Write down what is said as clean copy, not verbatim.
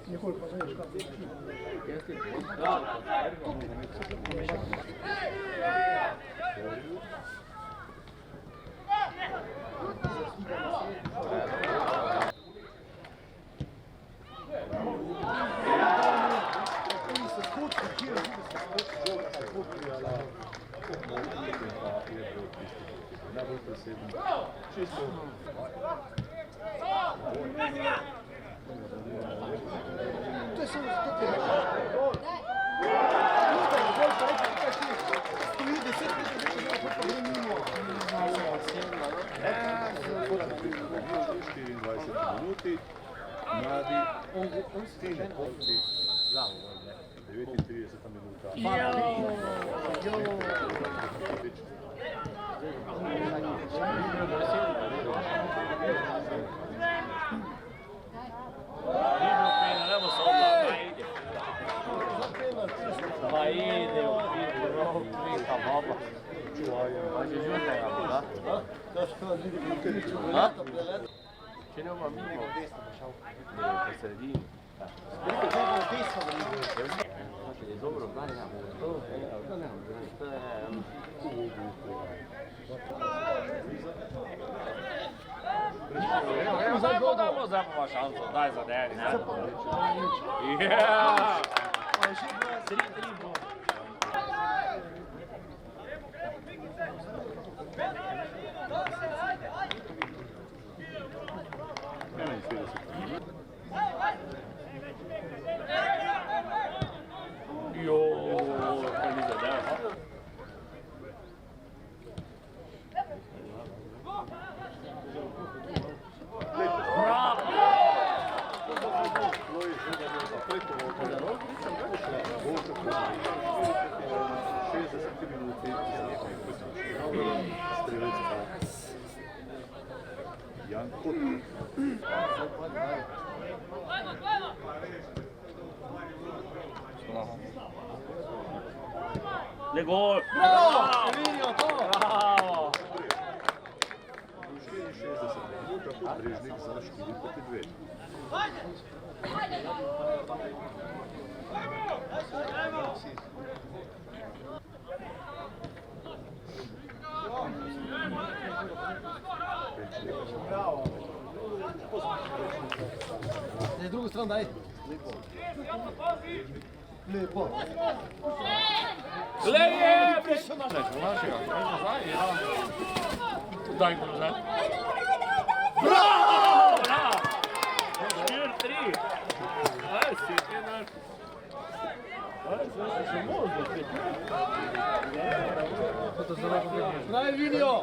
Nikoli pa znaš kako je. Najbolj preseden. Čisto. To je samo zato, ker stoji 10 metrov, pa gre mimo. 24 minuti, mladi, on stine, 39 minuta. Ma ide u pitu, pita baba. Ma će žute nam, da? Da? Če ne ova mimo, ne, po sredini. Znači, je dobro, da ne imamo to, da ne imamo, to je... Evo, dajmo Zapova šansu, daj za Deni. Yeah! 3-3 bo. Kaj ni zadev? Jan Kot. Le gol! Bravo! Vidijo to! Bravo! 64 minuta, Podbrežnik za 4-2. Bravo! Na drugu stran daj. Lepo. Leje! Prišel na našega. Daj go nazaj. Bravo! Bravo! 4-3. Aj, si ti naš. Aj, se še možno. Pravi, vidijo!